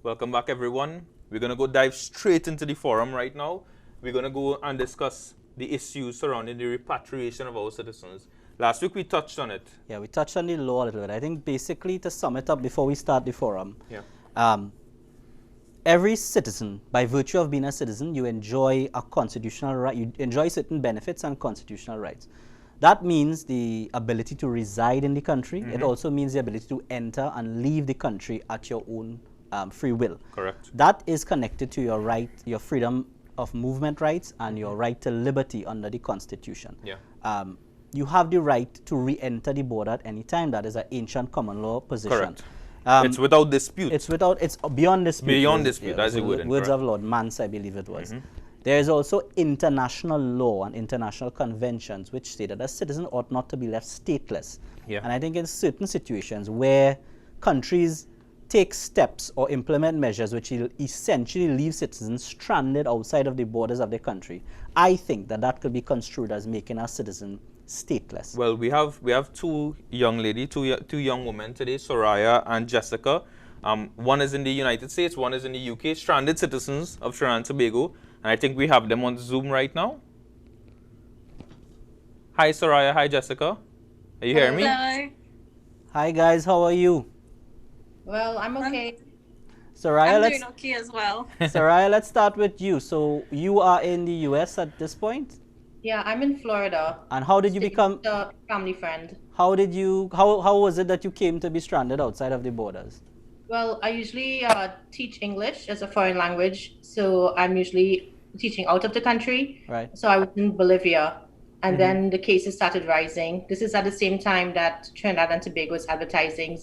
Welcome back, everyone. We're going to go dive straight into the forum right now. We're going to go and discuss the issues surrounding the repatriation of our citizens. Last week we touched on it. Yeah, we touched on the law a little bit. I think basically to sum it up before we start the forum, every citizen, by virtue of being a citizen, you enjoy a constitutional right, you enjoy certain benefits and constitutional rights. That means the ability to reside in the country. It also means the ability to enter and leave the country at your own free will. Correct. That is connected to your right, your freedom of movement rights and your right to liberty under the Constitution. Yeah. You have the right to re-enter the border at any time. That is an ancient common law position. Correct. It's without dispute. It's beyond dispute. Beyond dispute, that's the word. Words of Lord Mance, I believe it was. There is also international law and international conventions which state that a citizen ought not to be left stateless. Yeah. And I think in certain situations where countries take steps or implement measures which will essentially leave citizens stranded outside of the borders of their country, I think that that could be construed as making a citizen stateless. Well, we have two young ladies, two young women today, Soraya and Jessica. One is in the United States, one is in the UK, stranded citizens of Trinidad and Tobago. And I think we have them on Zoom right now. Hi, Soraya. Hi, Jessica. Are you hearing me? Hello. Hi guys, how are you? Well, I'm okay. Soraya, I'm doing okay as well. Soraya, let's start with you. So you are in the US at this point? Yeah, I'm in Florida. And how did you become A family friend. how was it that you came to be stranded outside of the borders? Well, I usually teach English as a foreign language, so I'm usually teaching out of the country. Right. So I was in Bolivia, and then the cases started rising. This is at the same time that Trinidad and Tobago was advertising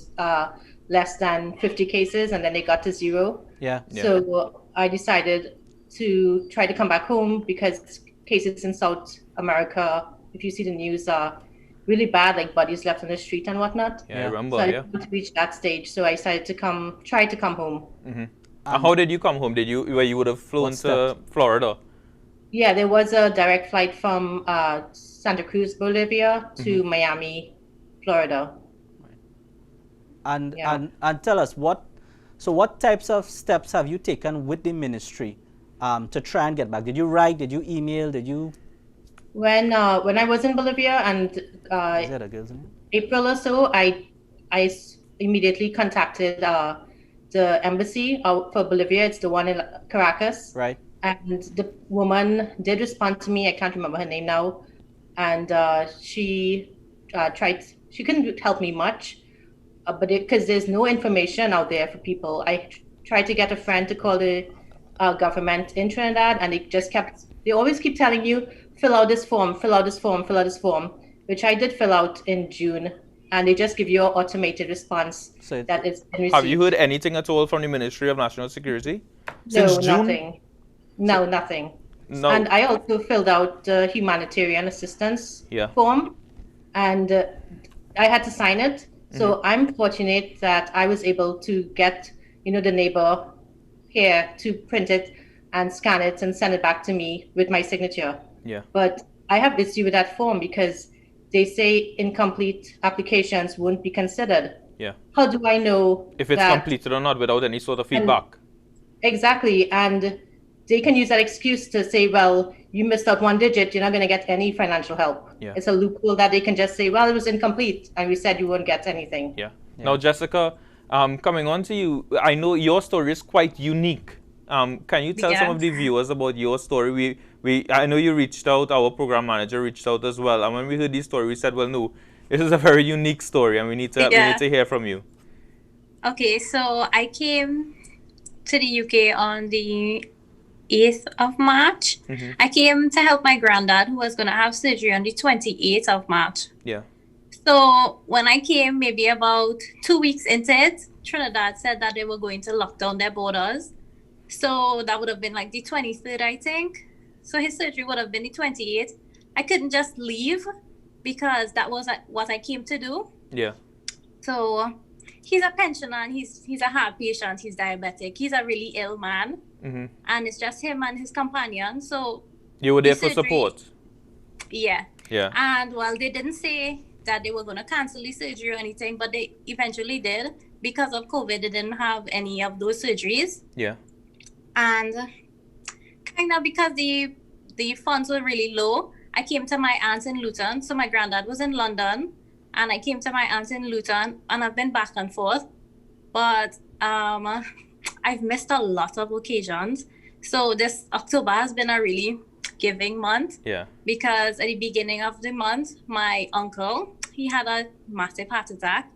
less than 50 cases, and then they got to 0. Yeah. So I decided to try to come back home because cases in South America, if you see the news, are really bad, like bodies left on the street and whatnot. Yeah, I remember. So I Yeah. didn't want to reach that stage, so I decided to try to come home. How did you come home? Where you would have flown to Florida? Yeah, there was a direct flight from Santa Cruz, Bolivia to Miami, Florida. And Yeah. and tell us what types of steps have you taken with the ministry to try and get back? Did you write? Did you email? Did you? When I was in Bolivia and Is that a girl's name? April or so, I immediately contacted the embassy for Bolivia. It's the one in Caracas. Right. And the woman did respond to me. I can't remember her name now. And she she couldn't help me much, but because there's no information out there for people. I tried to get a friend to call the government in Trinidad, and they always keep telling you, fill out this form, fill out this form, fill out this form, which I did fill out in June. And they just give you an automated response So that it's been received. Have you heard anything at all from the Ministry of National Security? No, Since June? nothing. No, nothing. No. And I also filled out the humanitarian assistance Yeah. form, and I had to sign it. So I'm fortunate that I was able to get, the neighbor here to print it and scan it and send it back to me with my signature. Yeah. But I have issue with that form because they say incomplete applications won't be considered. Yeah. How do I know If it's that? completed or not without any sort of feedback. Exactly. And they can use that excuse to say, well, you missed out one digit, you're not going to get any financial help. Yeah. It's a loophole that they can just say, well, it was incomplete, and we said you won't get anything. Yeah. Now, Jessica, coming on to you, I know your story is quite unique. Can you tell some of the viewers about your story? I know you reached out, our program manager reached out as well. And when we heard this story, we said, well, no, this is a very unique story, and we need to hear from you. Okay, so I came to the UK on the 8th of March. I came to help my granddad, who was going to have surgery on the 28th of March. Yeah. So when I came, maybe about 2 weeks into it, Trinidad said that they were going to lock down their borders. So that would have been like the 23rd, I think. So his surgery would have been the 28th. I couldn't just leave because that was what I came to do. Yeah. So he's a pensioner and he's a heart patient, he's diabetic, he's a really ill man. And it's just him and his companion. So you were there for support? Yeah. Yeah. And well, they didn't say that they were going to cancel the surgery or anything, but they eventually did. because of COVID, they didn't have any of those surgeries. Yeah. And kind of because the funds were really low, I came to my aunt's in Luton. So my granddad was in London, and I came to my aunt's in Luton, and I've been back and forth. But I've missed a lot of occasions. So this October has been a really giving month. Yeah. Because at the beginning of the month, my uncle, he had a massive heart attack.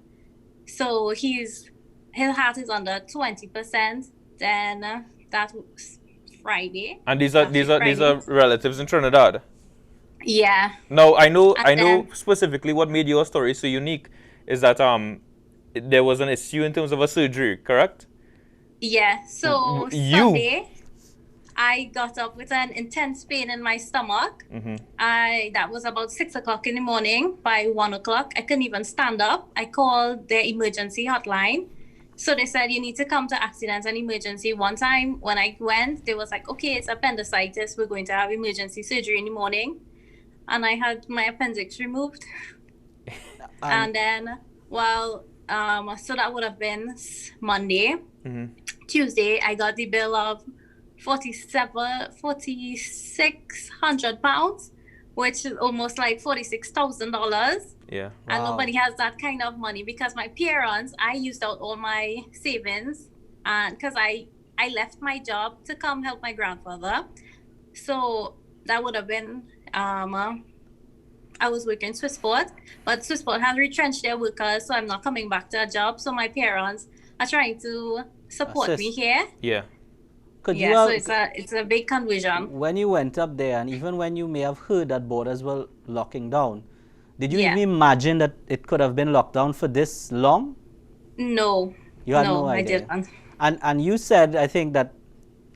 So his heart is under 20%. Then that was Friday. And these are relatives in Trinidad. Yeah. No, I know specifically what made your story so unique is that there was an issue in terms of a surgery, correct? Yeah. So Sunday, I got up with an intense pain in my stomach. That was about 6 o'clock in the morning. By 1 o'clock, I couldn't even stand up. I called the emergency hotline. So they said, you need to come to accidents and emergency. One time when I went, they was like, okay, it's appendicitis. We're going to have emergency surgery in the morning. And I had my appendix removed. And then, so that would have been Monday. Tuesday, I got the bill of £4,600, which is almost like $46,000. Yeah. And nobody has that kind of money because my parents, I used out all my savings, and because I left my job to come help my grandfather. So that would have been I was working Swissport, but Swissport has retrenched their workers, so I'm not coming back to a job. So my parents are trying to support me here. Yeah. So it's a big conversion. When you went up there, and even when you may have heard that borders were locking down, did you even imagine that it could have been locked down for this long? No. You had no idea. I didn't. And you said, I think that,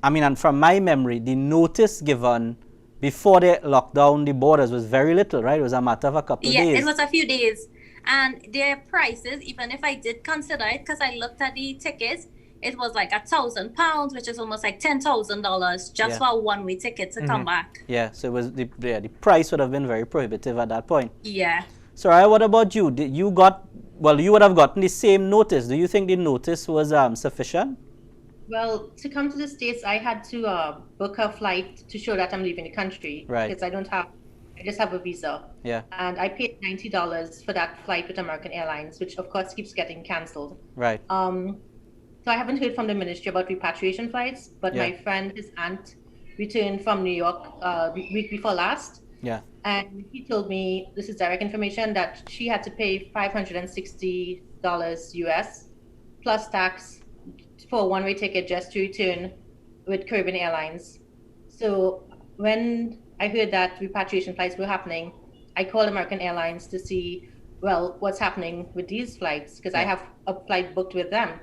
and from my memory, the notice given before they locked down the borders was very little, right? It was a matter of a couple of days. Yeah, it was a few days. And their prices, even if I did consider it, because I looked at the tickets, it was like £1,000, which is almost like $10,000 just for a one-way ticket to come back. Yeah, so it was the price would have been very prohibitive at that point. Yeah. Soraya, what about you? You would have gotten the same notice. Do you think the notice was sufficient? Well, to come to the States, I had to book a flight to show that I'm leaving the country. Right. Because I just have a visa. Yeah. And I paid $90 for that flight with American Airlines, which of course keeps getting canceled. Right. So I haven't heard from the ministry about repatriation flights, but my friend, his aunt, returned from New York week before last. Yeah. And he told me, this is direct information, that she had to pay $560 US plus tax for a one-way ticket just to return with Caribbean Airlines. So when I heard that repatriation flights were happening, I called American Airlines to see, what's happening with these flights, because I have a flight booked with them.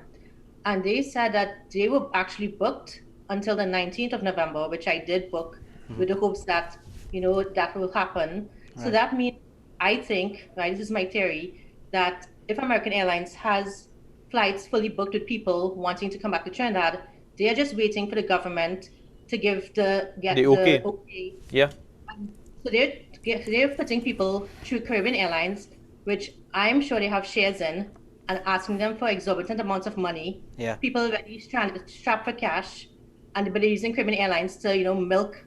And they said that they were actually booked until the 19th of November, which I did book with the hopes that, that will happen. Right. So that means, I think, this is my theory, that if American Airlines has flights fully booked with people wanting to come back to Trinidad, they are just waiting for the government to get the okay. Yeah. So they're putting people through Caribbean Airlines, which I'm sure they have shares in, and asking them for exorbitant amounts of money. Yeah. People already strapped for cash, but they're using Caribbean Airlines to, milk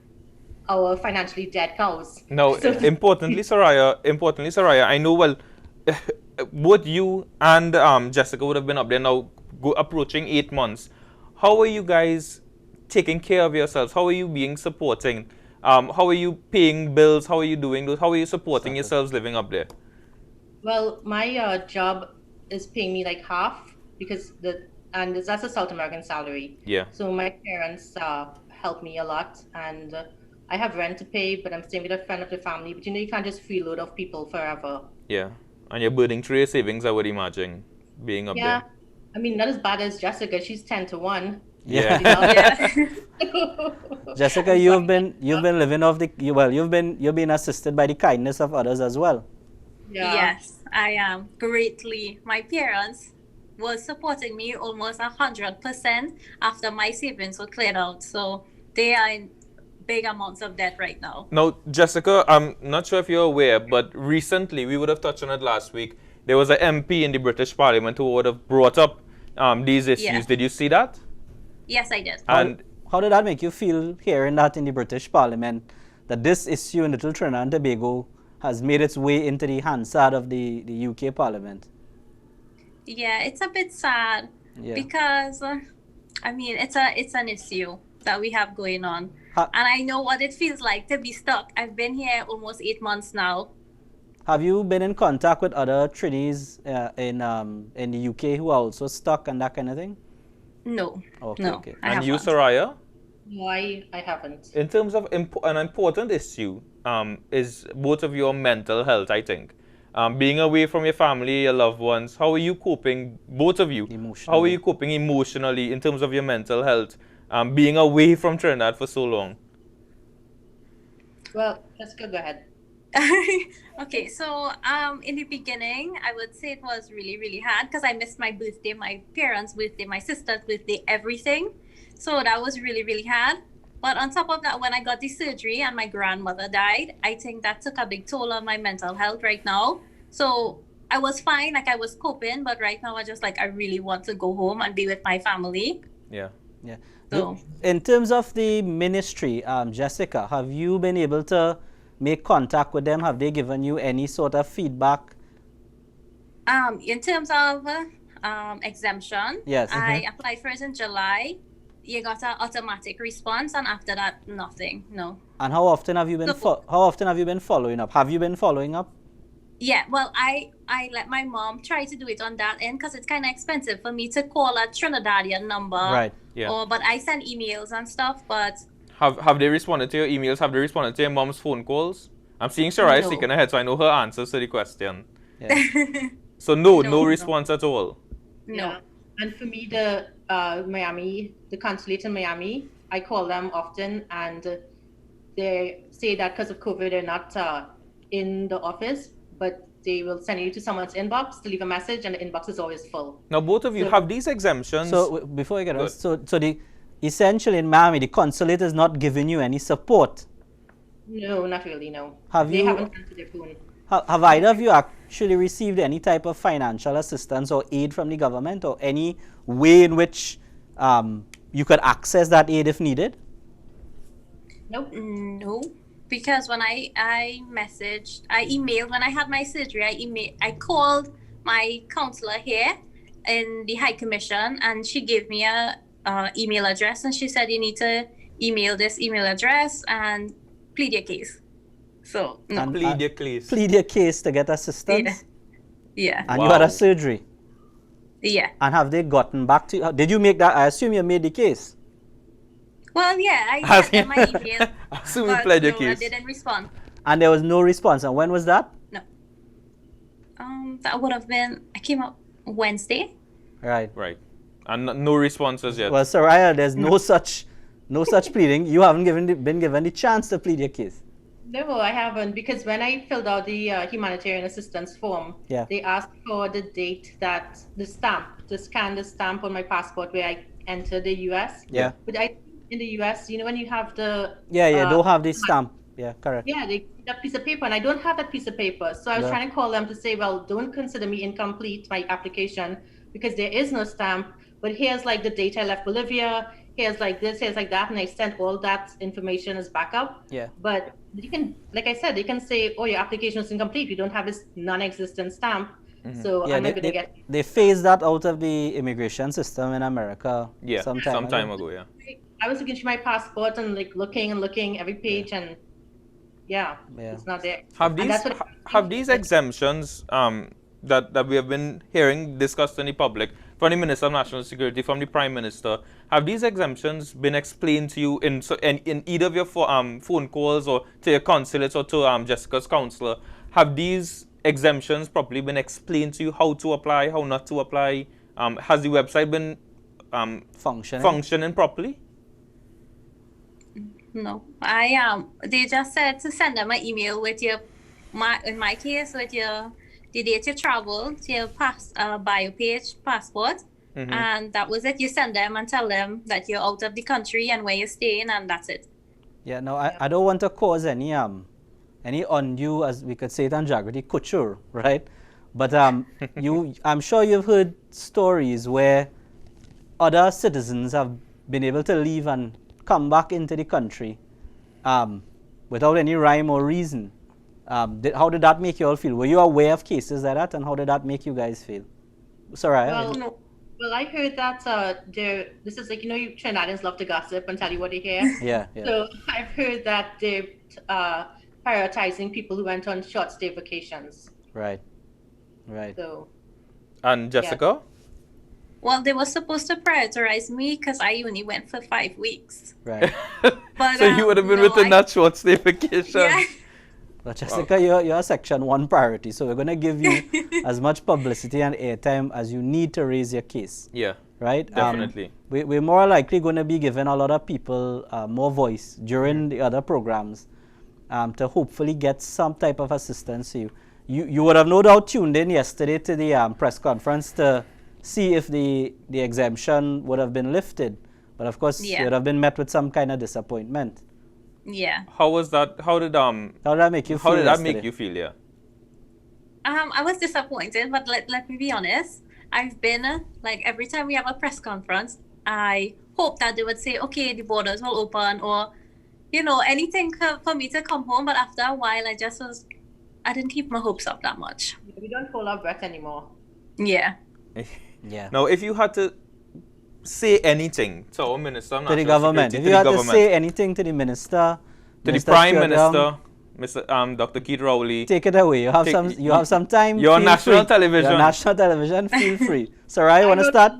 our financially dead cows. No, importantly, Soraya, I know both you and Jessica would have been up there now, approaching 8 months. How are you guys taking care of yourselves? How are you being supporting? How are you paying bills? How are you doing those? How are you supporting yourselves living up there? Well, my job is paying me like half because that's a South American salary. Yeah. So my parents help me a lot, and I have rent to pay, but I'm staying with a friend of the family. But you can't just freeload off people forever. Yeah. And you're burning through your savings, I would imagine, being up there. Yeah. I mean, not as bad as Jessica. She's 10-1. Yeah. Jessica, you've been living off you've been assisted by the kindness of others as well. Yeah. Yes, I am greatly. My parents were supporting me almost 100% after my savings were cleared out. So they are in big amounts of debt right now. Now, Jessica, I'm not sure if you're aware, but recently, we would have touched on it last week, there was an MP in the British Parliament who would have brought up these issues. Yeah. Did you see that? Yes, I did. And how did that make you feel hearing that in the British Parliament, that this issue in Little Trinidad and Tobago has made its way into the Hansard of the UK Parliament? Yeah, it's a bit sad because, I mean, it's an issue that we have going on. And I know what it feels like to be stuck. I've been here almost 8 months now. Have you been in contact with other Trinis in the UK who are also stuck and that kind of thing? No. Okay, no. okay. And you, Soraya? No, I haven't. In terms of an important issue, is both of your mental health, I think. Being away from your family, your loved ones, how are you coping, both of you? Emotionally. How are you coping emotionally in terms of your mental health, being away from Trinidad for so long? Well, Jessica, go ahead. Okay, so in the beginning, I would say it was really, really hard because I missed my birthday, my parents' birthday, my sister's birthday, everything. So that was really, really hard. But on top of that, when I got the surgery and my grandmother died, I think that took a big toll on my mental health right now. So I was fine, like I was coping, but right now I just I really want to go home and be with my family. Yeah. Yeah. So, in terms of the ministry, Jessica, have you been able to make contact with them? Have they given you any sort of feedback? in terms of exemption, Yes. I applied for it in July. You got an automatic response, and after that, nothing. No. And how often have you been following up? Have you been following up? Yeah, well, I let my mom try to do it on that end because it's kind of expensive for me to call a Trinidadian number. Right. Yeah. But I send emails and stuff, but... Have they responded to your emails? Have they responded to your mom's phone calls? I'm seeing Soraya shaking her head, so I know her answers to the question. Yeah. So no response at all? No. Yeah. And for me, the consulate in Miami, I call them often, and they say that because of COVID, they're not in the office, but they will send you to someone's inbox to leave a message, and the inbox is always full. Now, both of you have these exemptions. So before I get on, so essentially in Miami, the consulate is not giving you any support. No, not really, no. They haven't answered their phone. Have either of you actually received any type of financial assistance or aid from the government, or any way in which you could access that aid if needed? Nope. No, because when I emailed when I had my surgery, I called my counselor here in the High Commission, and she gave me a email address, and she said you need to email this email address and plead your case. So no. And plead your case. Plead your case to get assistance? Yeah. And you had a surgery? Yeah. And have they gotten back to you? Did you make that? I assume you made the case. Well, yeah, I sent them my email. I assume you played your case. I didn't respond. And there was no response. And when was that? No. That would have been, I came up Wednesday. Right. And no responses yet. Well, Soraya, there's no such pleading. You haven't been given the chance to plead your case. No, I haven't, because when I filled out the humanitarian assistance form, they asked for the date that to scan the stamp on my passport where I entered the US. Yeah. But in the US, when you have the... don't have the stamp. Yeah, correct. Yeah, that piece of paper, and I don't have that piece of paper. So I was trying to call them to say, well, don't consider me incomplete, my application, because there is no stamp. But here's the date I left Bolivia, here's this, here's that, and I sent all that information as backup. Yeah. But you can, like I said, they can say, oh, your application is incomplete, you don't have this non-existent stamp. Mm-hmm. So I'm not going to get... They phased that out of the immigration system in America some time ago, yeah. I was looking through my passport and looking every page, and it's not there. Have these exemptions that we have been hearing discussed in the public from the Minister of National Security, from the Prime Minister, have these exemptions been explained to you in either of your phone calls or to your consulates or to Jessica's counselor? Have these exemptions properly been explained to you, how to apply, how not to apply? Has the website been functioning properly? No, they just said to send them an email with in my case, with the date you traveled, your bio page, passport, and that was it. You send them and tell them that you're out of the country and where you're staying, and that's it. Yeah, no, I don't want to cause any undue, as we could say it on Jagrity, couture, right? But I'm sure you've heard stories where other citizens have been able to leave and come back into the country without any rhyme or reason. How did that make you all feel? Were you aware of cases like that, and how did that make you guys feel? Soraya? Well, I heard that this is like, you Trinidadians love to gossip and tell you what they hear. Yeah. So I've heard that they're prioritizing people who went on short stay vacations. Right. So. And Jessica? Yeah. Well, they were supposed to prioritize me because I only went for 5 weeks. Right. But, So you would have been within that short stay vacation. Yeah. But Jessica, you're a Section 1 priority, so we're going to give you as much publicity and airtime as you need to raise your case. Yeah. Right? Definitely. We're more likely going to be giving a lot of people more voice during the other programs to hopefully get some type of assistance to you. You would have no doubt tuned in yesterday to the press conference to see if the exemption would have been lifted. But of course, you would have been met with some kind of disappointment. Yeah. How was that? How did that make you feel? How did that make you feel? Yeah. I was disappointed, but let me be honest. I've been like every time we have a press conference, I hope that they would say, okay, the borders will open, or anything for me to come home. But after a while, I didn't keep my hopes up that much. We don't hold our breath anymore. Yeah. Yeah. Now, if you had to say anything to our minister of to the National government, Security, if you had to say anything to the minister, to the Prime Minister, Mr. Dr. Keith Rowley, take it away. You have some time. You're on national television. You're on national television. Feel free. Soraya, want to start?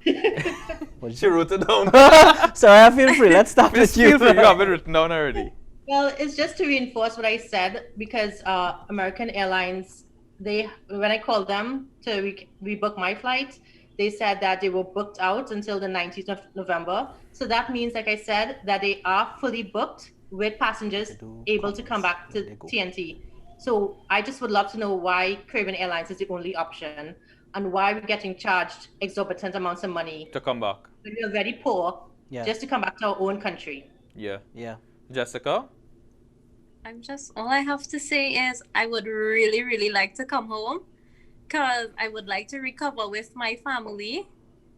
She wrote it down. Soraya, feel free. Let's start with you. Feel free. You have it written down already. Well, it's just to reinforce what I said, because American Airlines, when I called them to rebook my flight, they said that they were booked out until the 19th of November. So that means, like I said, that they are fully booked with passengers able to come back to TNT. So I just would love to know why Caribbean Airlines is the only option, and why we're getting charged exorbitant amounts of money to come back when we're very poor, just to come back to our own country. Yeah. Jessica? All I have to say is I would really, really like to come home, because I would like to recover with my family.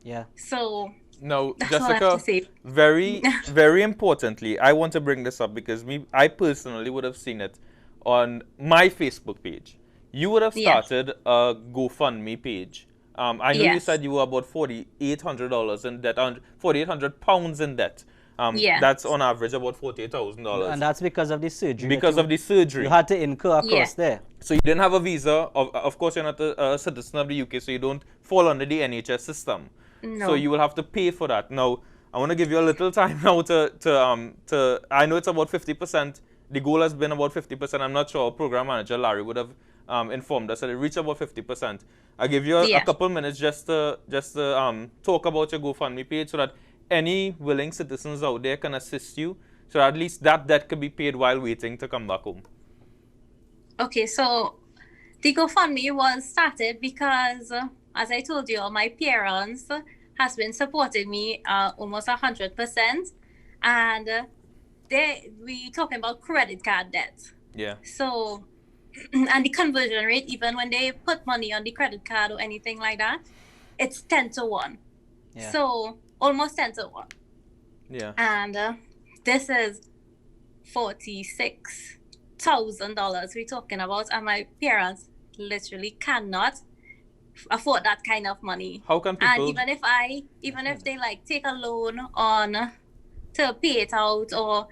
Yeah. So no, that's Jessica, all I have to say. very, very importantly, I want to bring this up because I personally would have seen it on my Facebook page. You would have started a GoFundMe page. I know you said you were about $4,800 in debt, £4,800 in debt. That's on average about $48,000. And that's because of the surgery. Because of the surgery. You had to incur a cost there. So you didn't have a visa. Of course, you're not a citizen of the UK, so you don't fall under the NHS system. No. So you will have to pay for that. Now, I want to give you a little time now to I know it's about 50%. The goal has been about 50%. I'm not sure our program manager, Larry, would have informed us that it reached about 50%. I'll give you a couple minutes just to talk about your GoFundMe page so that any willing citizens out there can assist you, so at least that debt could be paid while waiting to come back home. Okay, so the GoFundMe was started because, as I told you, my parents has been supporting me almost 100%, and we talking about credit card debt. Yeah. So, and the conversion rate, even when they put money on the credit card or anything like that, it's 10-1. Yeah. So almost 10-1. Yeah. And this is $46,000 we're talking about, and my parents literally cannot afford that kind of money. How can people? And even if they like take a loan on to pay it out, or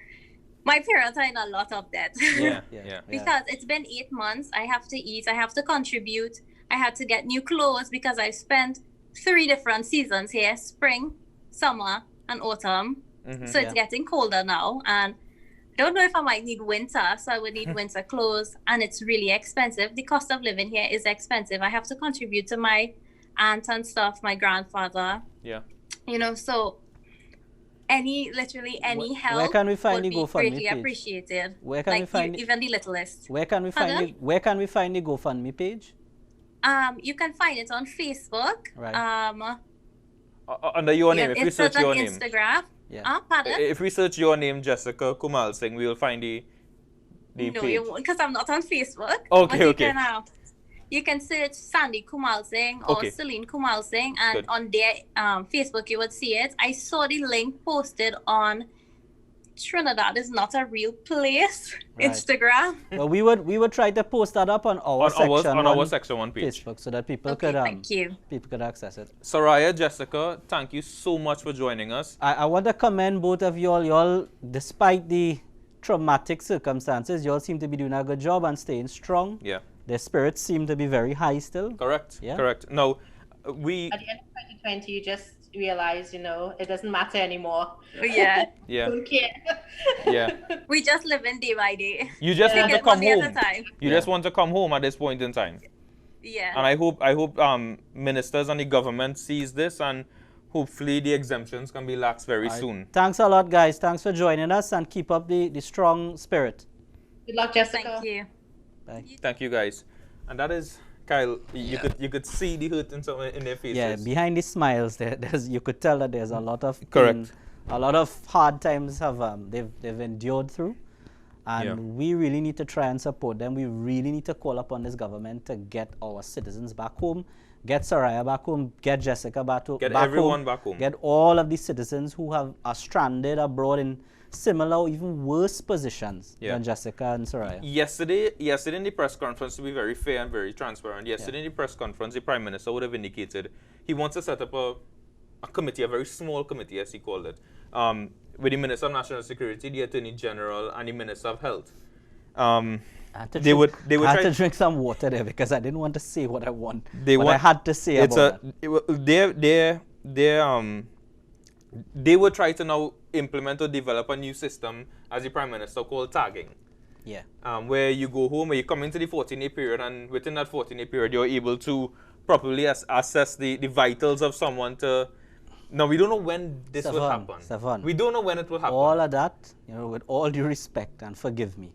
my parents are in a lot of debt. Yeah. Because it's been 8 months. I have to eat. I have to contribute. I have to get new clothes because I spent 3 different seasons here: spring, summer, and autumn. Mm-hmm. So it's getting colder now, and I don't know if I might need winter, so I would need winter clothes, and it's really expensive. The cost of living here is expensive. I have to contribute to my aunt and stuff, my grandfather. Yeah. So literally any help where can we find would the be GoFundMe greatly page? appreciated. Where can we find even the littlest? Where can we find the GoFundMe page? You can find it on Facebook. Right. Under your name, if we it's search on your name. Instagram. Yeah. Pardon? If we search your name, Jessica Kumal Singh, we will find the No, page. you won't, because I'm not on Facebook. Okay, but okay. You can search Sandy Kumal Singh or Okay. Celine Kumal Singh, and Good. on their Facebook you would see it. I saw the link posted on Trinidad is not a real place Right. Instagram. Well, we would try to post that up on our our Section 1 page. Facebook so that people Okay, could thank you. people could access it. Soraya, Jessica, thank you so much for joining us. I want to commend both of y'all. Y'all, despite the traumatic circumstances, y'all seem to be doing a good job and staying strong. Yeah. Their spirits seem to be very high still. Correct. Yeah. Correct. Now, we. At the end of 2020, you just realize, it doesn't matter anymore. Yeah. Yeah. Don't care. Yeah. We just live in day by day. You just Yeah. want to Take it one come day at a home. time. You just want to come home at this point in time. Yeah. And I hope ministers and the government sees this, and hopefully the exemptions can be laxed very soon. Thanks a lot, guys. Thanks for joining us and keep up the strong spirit. Good luck, Jessica. Thank you. Bye. Thank you, guys. And that is, Kyle, you could see the hurt in their faces. Yeah, behind the smiles, there's you could tell that there's a lot of pain, Correct. a lot of hard times they've endured through, and Yeah. we really need to try and support them. We really need to call upon this government to get our citizens back home, get Soraya back home, get Jessica back home, everyone back home. get all of these citizens who are stranded abroad in similar or even worse positions Yeah. than Jessica and Soraya. Yesterday in the press conference, to be very fair and very transparent, yesterday in the press conference, the Prime Minister would have indicated he wants to set up a committee, a very small committee, as he called it, with the Minister of National Security, the Attorney General, and the Minister of Health. I had to They would I had try to drink some water there because I didn't want to say what I want. They but I want- had to say it's about that. they would try to now implement or develop a new system, as the Prime Minister called tagging, Yeah. where you go home or you come into the 14-day period, and within that 14-day period you're able to properly assess the vitals of someone to. Now we don't know when this will happen. Stefan, We don't know when it will happen. all of that, with all due respect and forgive me,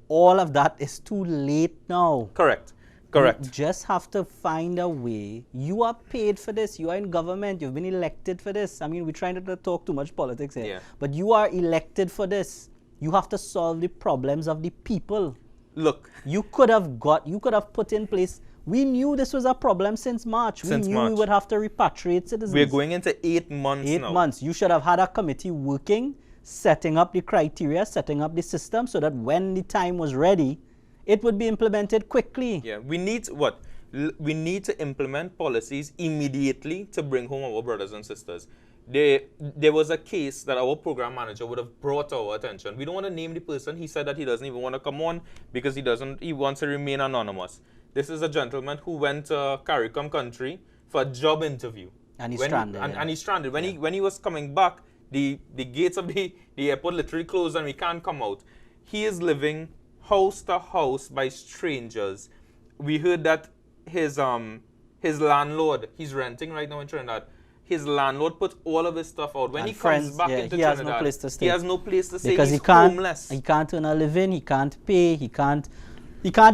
all of that is too late now. Correct. You Correct. just have to find a way. You are paid for this. You are in government. You've been elected for this. I mean, we're trying not to talk too much politics here. Yeah. But you are elected for this. You have to solve the problems of the people. Look, You could have put in place. We knew this was a problem since March. Since we knew we March. would have to repatriate citizens. we're going into 8 months 8 now. months. You should have had a committee working, setting up the criteria, setting up the system so that when the time was ready, it would be implemented quickly. Yeah, we need what? We need to implement policies immediately to bring home our brothers and sisters. There was a case that our program manager would have brought to our attention. We don't want to name the person. He said that he doesn't even want to come on because he wants to remain anonymous. This is a gentleman who went to CARICOM country for a job interview. And he's When he- stranded. and, yeah. and he's stranded. When he was coming back, the gates of the airport literally closed and we can't come out. He is living house to house by strangers. We heard that his landlord, he's renting right now in Trinidad. His landlord put all of his stuff out. When And he friends, comes back yeah, into he has Trinidad, no place to stay. he has no place to stay. Because He's he can't homeless. earn a living, he can't pay, he can't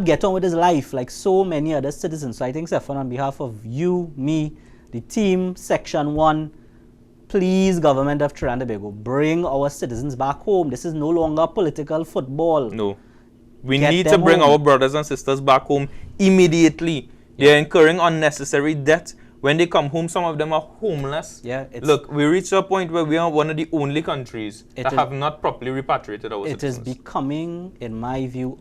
get on with his life like so many other citizens. So I think, Stefan, on behalf of you, me, the team, Section 1, please, government of Trinidad and Tobago, bring our citizens back home. This is no longer political football. No. We Get need to them bring home. our brothers and sisters back home immediately. They're incurring unnecessary debt. When they come home, some of them are homeless. Yeah, it's- Look, we reached a point where we are one of the only countries It that is- have not properly repatriated our It is citizens. becoming, in my view,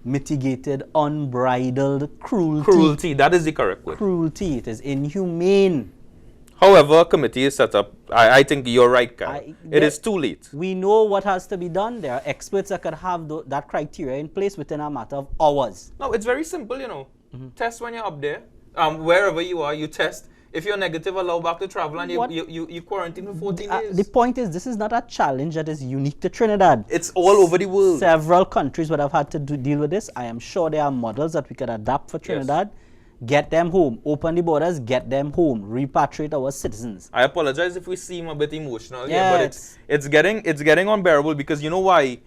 unmitigated, unbridled cruelty. Cruelty, that is the correct word. Cruelty. It is inhumane. However, a committee is set up. I think you're right, Kyle. It there- is too late. We know what has to be done. There are experts that could have that criteria in place within a matter of hours. No, it's very simple, Mm-hmm. Test when you're up there. Wherever you are, you test. If you're negative, allow back to travel, and What? you quarantine for 14 days. The point is, this is not a challenge that is unique to Trinidad. It's all over the world. Several countries would have had to deal with this. I am sure there are models that we could adapt for Trinidad. Get them home. Open the borders. Get them home. Repatriate our citizens. I apologize if we seem a bit emotional Yeah, here, but it's getting unbearable because you know why?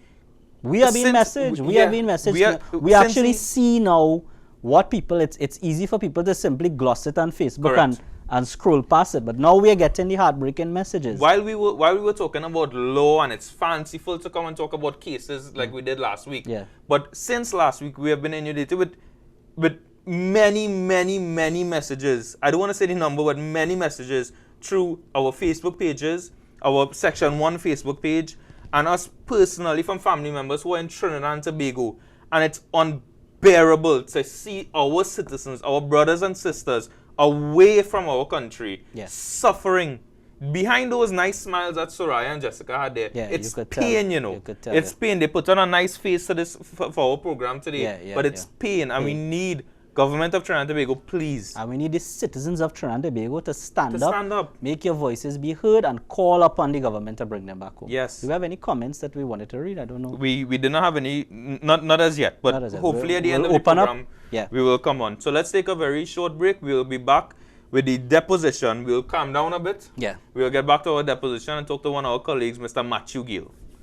We are being Since- messaged. We yeah, are being messaged. we are- We since actually we- see now what people. It's easy for people to simply gloss it on Facebook Correct. and scroll past it. But now we are getting the heartbreaking messages. While we were talking about law and it's fanciful to come and talk about cases like we did last week. Yeah. But since last week we have been inundated with many, many, many messages. I don't want to say the number, but many messages through our Facebook pages, our Section 1 Facebook page, and us personally from family members who are in Trinidad and Tobago. And it's unbearable to see our citizens, our brothers and sisters, away from our country, suffering. Behind those nice smiles that Soraya and Jessica had there, it's pain, you know. It's pain. They put on a nice face to this for our program today, but it's pain, and we need government of Trinidad and Tobago, please. And we need the citizens of Trinidad and Tobago to stand up, make your voices be heard, and call upon the government to bring them back home. Yes. Do we have any comments that we wanted to read? I don't know. We did not have any, not as yet, but hopefully at the end of the program, we will come on. So let's take a very short break. We will be back with the deposition. We'll calm down a bit. Yeah. We'll get back to our deposition and talk to one of our colleagues, Mr. Matthew Gill.